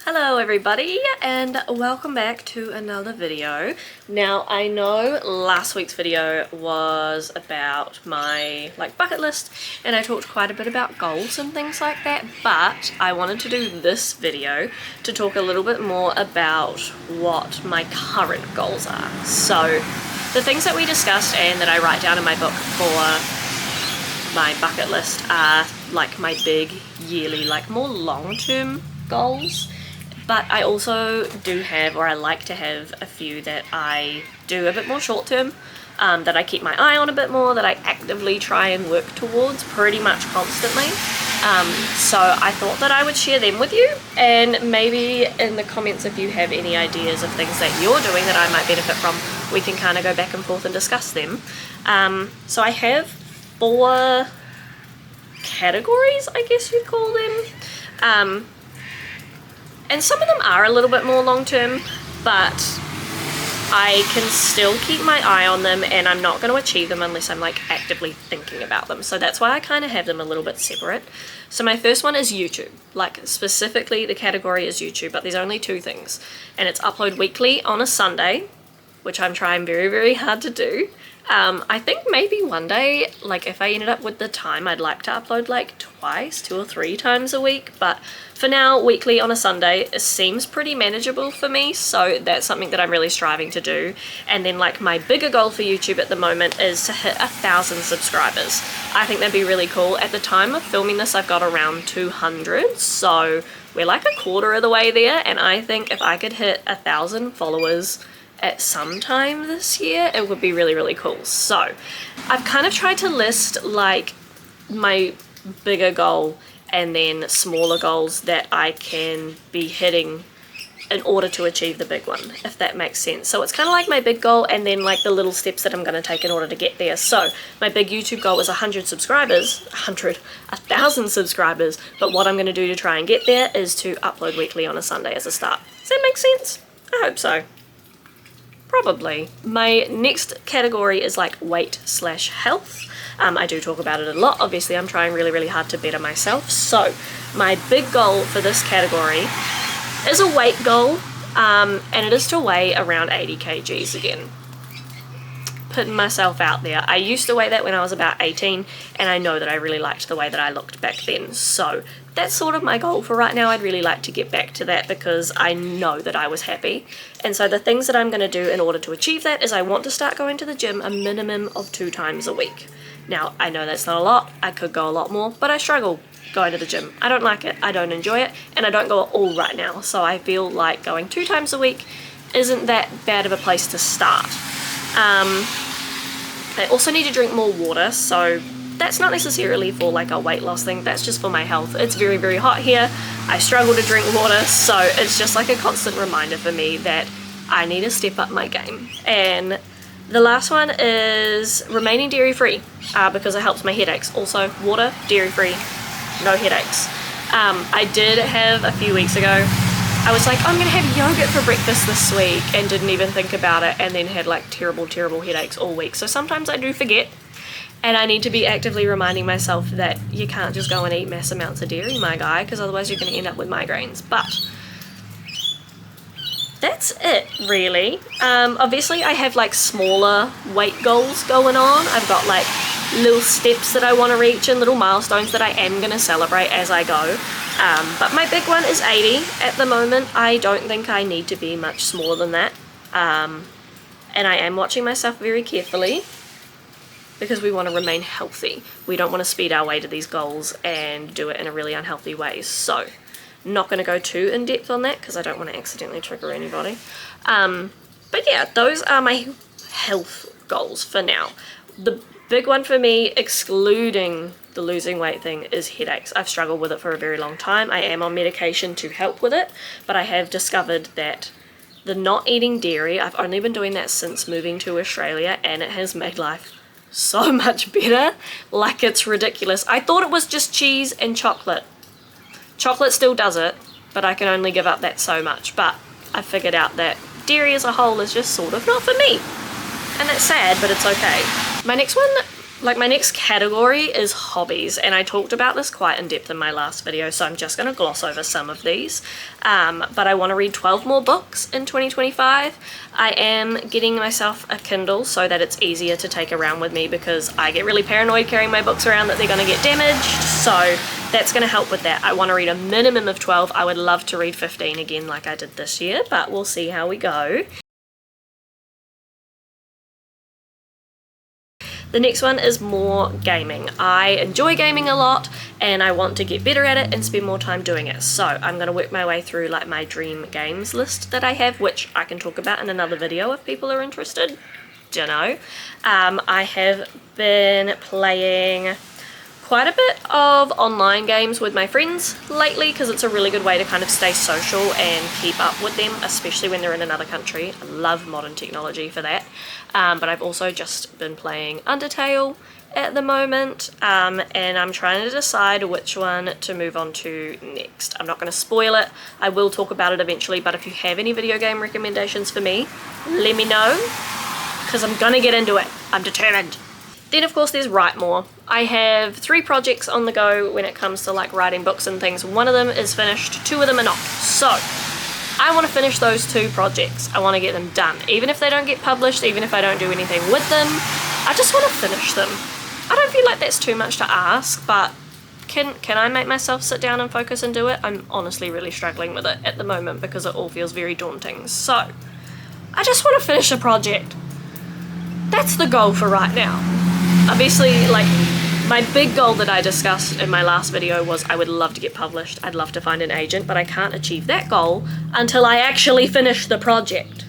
Hello everybody and welcome back to another video. Now I know last week's video was about my bucket list and I talked quite a bit about goals and things like that, but I wanted to do this video to talk a little bit more about what my current goals are. So the things that we discussed and that I write down in my book for my bucket list are like my big yearly, more long-term goals. But I also do have, or I like to have, a few that I do a bit more short term, that I keep my eye on a bit more, that I actively try and work towards pretty much constantly. So I thought that I would share them with you, and maybe in the comments if you have any ideas of things that you're doing that I might benefit from, we can kind of go back and forth and discuss them. So I have 4 categories, I guess you'd call them. And some of them are a little bit more long-term, but I can still keep my eye on them and I'm not going to achieve them unless I'm actively thinking about them. So that's why I kind of have them a little bit separate. So my first one is YouTube. Specifically the category is YouTube, but there's only 2 things. And it's upload weekly on a Sunday, which I'm trying very, very hard to do. I think maybe one day, if I ended up with the time, I'd like to upload twice, 2 or 3 times a week, but for now, weekly on a Sunday seems pretty manageable for me, so that's something that I'm really striving to do. And then my bigger goal for YouTube at the moment is to hit 1,000 subscribers. I think that'd be really cool. At the time of filming this, I've got around 200, so we're a quarter of the way there, and I think if I could hit 1,000 followers at some time this year, it would be really, really cool. So I've kind of tried to list my bigger goal and then smaller goals that I can be hitting in order to achieve the big one, if that makes sense. So it's kind of like my big goal and then the little steps that I'm going to take in order to get there. So my big YouTube goal is 1,000 subscribers, but what I'm going to do to try and get there is to upload weekly on a Sunday as a start. Does that make sense? I hope so. Probably. My next category is weight/health. I do talk about it a lot. Obviously, I'm trying really, really hard to better myself. So my big goal for this category is a weight goal, and it is to weigh around 80 kgs again. Putting myself out there. I used to weigh that when I was about 18, and I know that I really liked the way that I looked back then. So that's sort of my goal for right now. I'd really like to get back to that because I know that I was happy. And so the things that I'm going to do in order to achieve that is I want to start going to the gym a minimum of 2 times a week. Now, I know that's not a lot. I could go a lot more, but I struggle going to the gym. I don't like it. I don't enjoy it, and I don't go at all right now. So I feel like going 2 times a week isn't that bad of a place to start. I also need to drink more water, so that's not necessarily for a weight loss thing, that's just for my health. It's very, very hot here. I struggle to drink water, so it's just a constant reminder for me that I need to step up my game. And the last one is remaining dairy-free, because it helps my headaches. Also, water, dairy-free, no headaches. I did have a few weeks ago, I was I'm gonna have yogurt for breakfast this week, and didn't even think about it, and then had terrible, terrible headaches all week. So sometimes I do forget, and I need to be actively reminding myself that you can't just go and eat mass amounts of dairy, my guy, because otherwise you're gonna end up with migraines. But that's it, really. Obviously I have smaller weight goals going on. I've got little steps that I want to reach and little milestones that I am going to celebrate as I go. But my big one is 80 at the moment. I don't think I need to be much smaller than that. And I am watching myself very carefully because we want to remain healthy. We don't want to speed our way to these goals and do it in a really unhealthy way. So not going to go too in depth on that because I don't want to accidentally trigger anybody. But yeah, those are my health goals for now. The big one for me, excluding the losing weight thing, is headaches. I've struggled with it for a very long time. I am on medication to help with it, but I have discovered that the not eating dairy, I've only been doing that since moving to Australia, and it has made life so much better. It's ridiculous. I thought it was just cheese and chocolate. Chocolate still does it, but I can only give up that so much. But I figured out that dairy as a whole is just sort of not for me. And that's sad, but it's okay. My next one Like, my next category is hobbies, and I talked about this quite in depth in my last video, so I'm just going to gloss over some of these. But I want to read 12 more books in 2025. I am getting myself a Kindle so that it's easier to take around with me, because I get really paranoid carrying my books around that they're going to get damaged, so that's going to help with that. I want to read a minimum of 12. I would love to read 15 again like I did this year, but we'll see how we go. The next one is more gaming. I enjoy gaming a lot and I want to get better at it and spend more time doing it. So I'm going to work my way through like my dream games list that I have, which I can talk about in another video if people are interested. Dunno. I have been playing quite a bit of online games with my friends lately, because it's a really good way to kind of stay social and keep up with them, especially when they're in another country. I love modern technology for that. But I've also just been playing Undertale at the moment, and I'm trying to decide which one to move on to next. I'm not going to spoil it. I will talk about it eventually, but if you have any video game recommendations for me, let me know, because I'm gonna get into it. I'm determined. Then of course there's Write More. I have 3 projects on the go when it comes to like writing books and things. One of them is finished, 2 of them are not. So I want to finish those 2 projects. I want to get them done. Even if they don't get published, even if I don't do anything with them, I just want to finish them. I don't feel like that's too much to ask, but can I make myself sit down and focus and do it? I'm honestly really struggling with it at the moment because it all feels very daunting. So I just want to finish a project. That's the goal for right now. Obviously, like, my big goal that I discussed in my last video was I would love to get published. I'd love to find an agent, but I can't achieve that goal until I actually finish the project.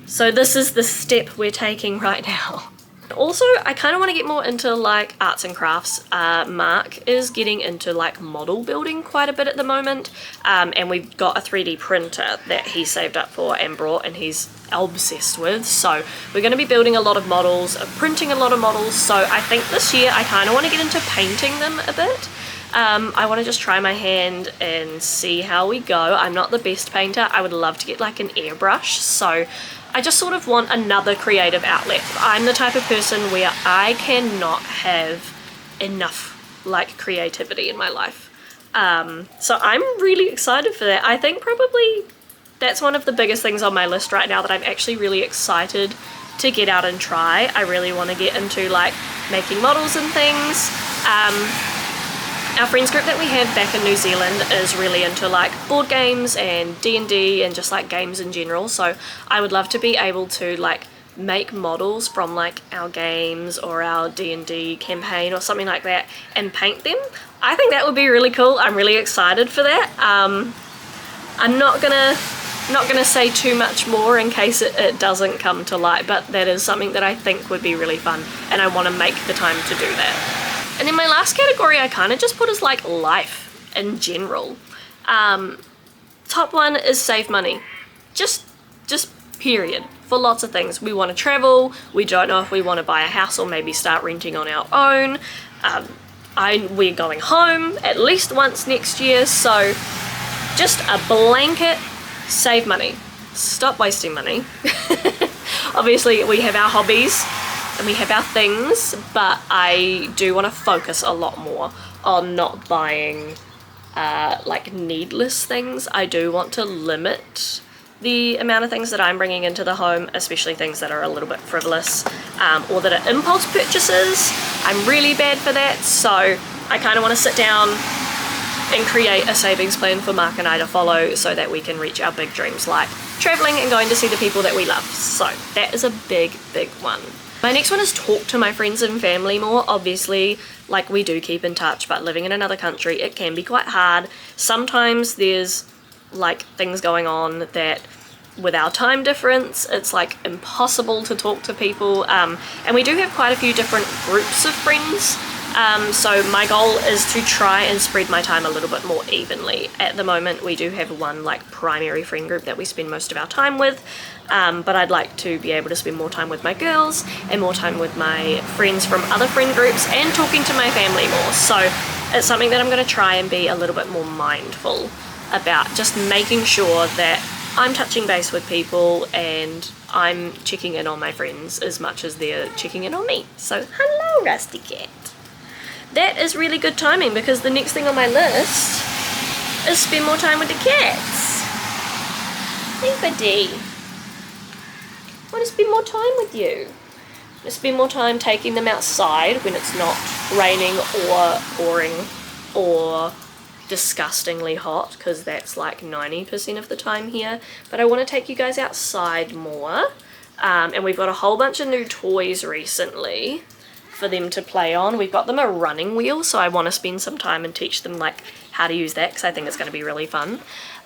So this is the step we're taking right now. Also, I kind of want to get more into like arts and crafts. Mark is getting into like model building quite a bit at the moment, and we've got a 3D printer that he saved up for and brought, and he's obsessed with. So we're going to be building a lot of models, printing a lot of models. So I think this year I kind of want to get into painting them a bit. I want to just try my hand and see how we go. I'm not the best painter. I would love to get like an airbrush. So I just sort of want another creative outlet. I'm the type of person where I cannot have enough like creativity in my life. So I'm really excited for that. I think probably that's one of the biggest things on my list right now that I'm actually really excited to get out and try. I really want to get into like making models and things. Our friends group that we have back in New Zealand is really into like board games and D&D and just like games in general, so I would love to be able to like make models from like our games or our D&D campaign or something like that and paint them. I think that would be really cool. I'm really excited for that. I'm not gonna say too much more in case it doesn't come to light, but that is something that I think would be really fun, and I want to make the time to do that. And then my last category I kind of just put as like life in general. Top one is save money. Just period. For lots of things. We want to travel. We don't know if we want to buy a house or maybe start renting on our own. We're going home at least once next year. So just a blanket save money. Stop wasting money. Obviously we have our hobbies and we have our things, but I do want to focus a lot more on not buying like needless things. I do want to limit the amount of things that I'm bringing into the home, especially things that are a little bit frivolous or that are impulse purchases. I'm really bad for that, so I kind of want to sit down and create a savings plan for Mark and I to follow so that we can reach our big dreams like traveling and going to see the people that we love. So that is a big one. My next one is talk to my friends and family more. Obviously, like, we do keep in touch, but living in another country, it can be quite hard. Sometimes there's like things going on that with our time difference, it's like impossible to talk to people. And we do have quite a few different groups of friends. So my goal is to try and spread my time a little bit more evenly. At the moment, we do have one like primary friend group that we spend most of our time with, but I'd like to be able to spend more time with my girls and more time with my friends from other friend groups and talking to my family more. So it's something that I'm going to try and be a little bit more mindful about, just making sure that I'm touching base with people and I'm checking in on my friends as much as they're checking in on me. So hello, Rusty Cat. That is really good timing because the next thing on my list is spend more time with the cats. Hey buddy, I want to spend more time with you. I want to spend more time taking them outside when it's not raining or pouring or disgustingly hot, because that's like 90% of the time here. But I want to take you guys outside more, and we've got a whole bunch of new toys recently for them to play on. We've got them a running wheel, so I want to spend some time and teach them like how to use that, because I think it's going to be really fun.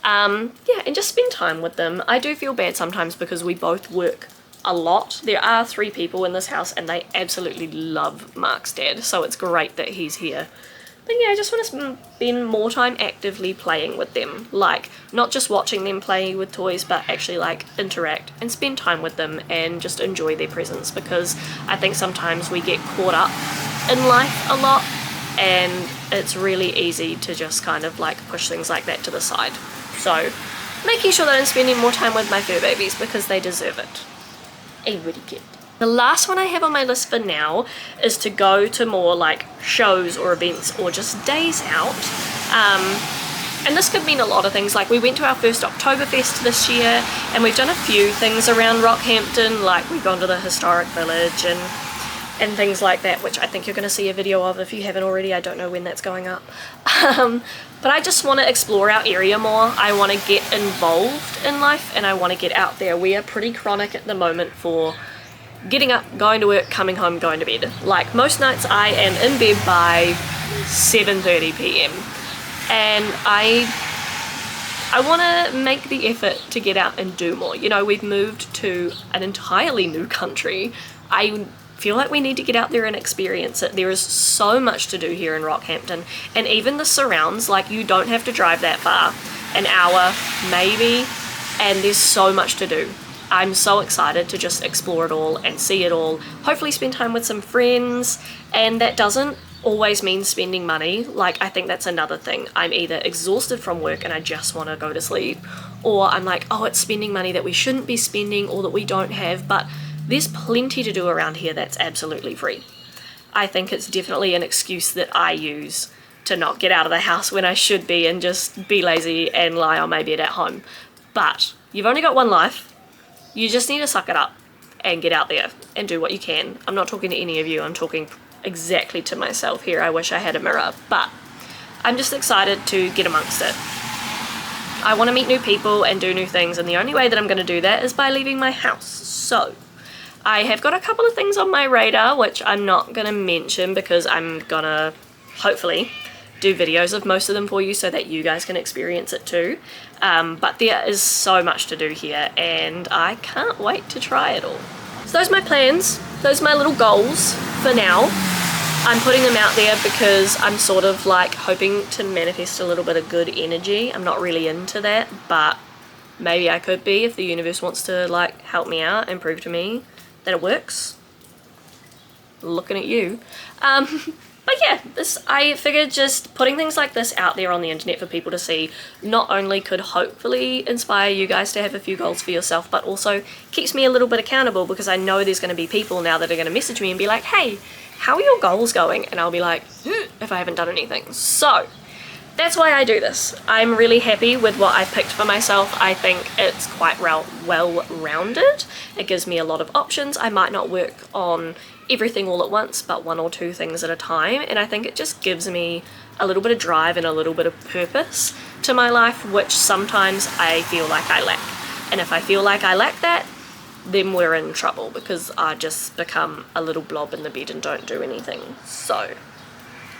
Yeah, and just spend time with them. I do feel bad sometimes because we both work a lot. There are 3 people in this house and they absolutely love Mark's dad, so it's great that he's here. But yeah, I just want to spend more time actively playing with them. Like, not just watching them play with toys, but actually like interact and spend time with them and just enjoy their presence, because I think sometimes we get caught up in life a lot and it's really easy to just kind of like push things like that to the side. So making sure that I'm spending more time with my fur babies because they deserve it. A really good. The last one I have on my list for now is to go to more like shows or events or just days out. And this could mean a lot of things. Like, we went to our first Oktoberfest this year and we've done a few things around Rockhampton. Like, we've gone to the historic village and things like that, which I think you're going to see a video of if you haven't already. I don't know when that's going up. But I just want to explore our area more. I want to get involved in life and I want to get out there. We are pretty chronic at the moment for getting up, going to work, coming home, going to bed. Like, most nights I am in bed by 7:30 p.m. and I want to make the effort to get out and do more. You know, we've moved to an entirely new country. I feel like we need to get out there and experience it. There is so much to do here in Rockhampton, and even the surrounds. Like, you don't have to drive that far, an hour maybe, and there's so much to do. I'm so excited to just explore it all and see it all, hopefully spend time with some friends. And that doesn't always mean spending money. Like, I think that's another thing. I'm either exhausted from work and I just want to go to sleep, or I'm like, oh, it's spending money that we shouldn't be spending or that we don't have. But there's plenty to do around here that's absolutely free. I think it's definitely an excuse that I use to not get out of the house when I should be and just be lazy and lie on my bed at home. But you've only got one life. You just need to suck it up and get out there and do what you can. I'm not talking to any of you. I'm talking exactly to myself here. I wish I had a mirror, but I'm just excited to get amongst it. I want to meet new people and do new things, and the only way that I'm going to do that is by leaving my house. So I have got a couple of things on my radar which I'm not going to mention because I'm going to hopefully do videos of most of them for you so that you guys can experience it too. But there is so much to do here and I can't wait to try it all. So those are my plans, those are my little goals for now. I'm putting them out there because I'm sort of like hoping to manifest a little bit of good energy. I'm not really into that, but maybe I could be if the universe wants to like help me out and prove to me that it works. Looking at you. But yeah, I figured just putting things like this out there on the internet for people to see not only could hopefully inspire you guys to have a few goals for yourself, but also keeps me a little bit accountable, because I know there's going to be people now that are going to message me and be like, hey, how are your goals going? And I'll be like, if I haven't done anything. So that's why I do this. I'm really happy with what I've picked for myself. I think it's quite well-rounded. It gives me a lot of options. I might not work on everything all at once, but 1 or 2 things at a time, and I think it just gives me a little bit of drive and a little bit of purpose to my life, which sometimes I feel like I lack. And if I feel like I lack that, then we're in trouble, because I just become a little blob in the bed and don't do anything. So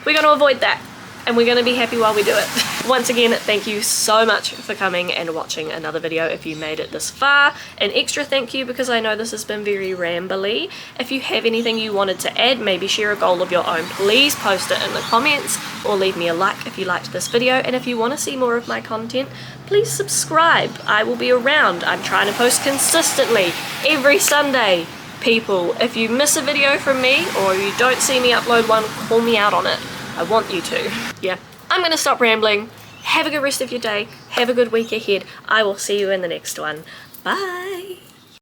we're going to avoid that, and we're going to be happy while we do it. Once again, thank you so much for coming and watching another video if you made it this far. An extra thank you because I know this has been very rambly. If you have anything you wanted to add, maybe share a goal of your own, please post it in the comments or leave me a like if you liked this video. And if you want to see more of my content, please subscribe. I will be around. I'm trying to post consistently every Sunday. People, if you miss a video from me or you don't see me upload one, call me out on it. I want you to. Yeah, I'm gonna stop rambling. Have a good rest of your day. Have a good week ahead. I will see you in the next one. Bye.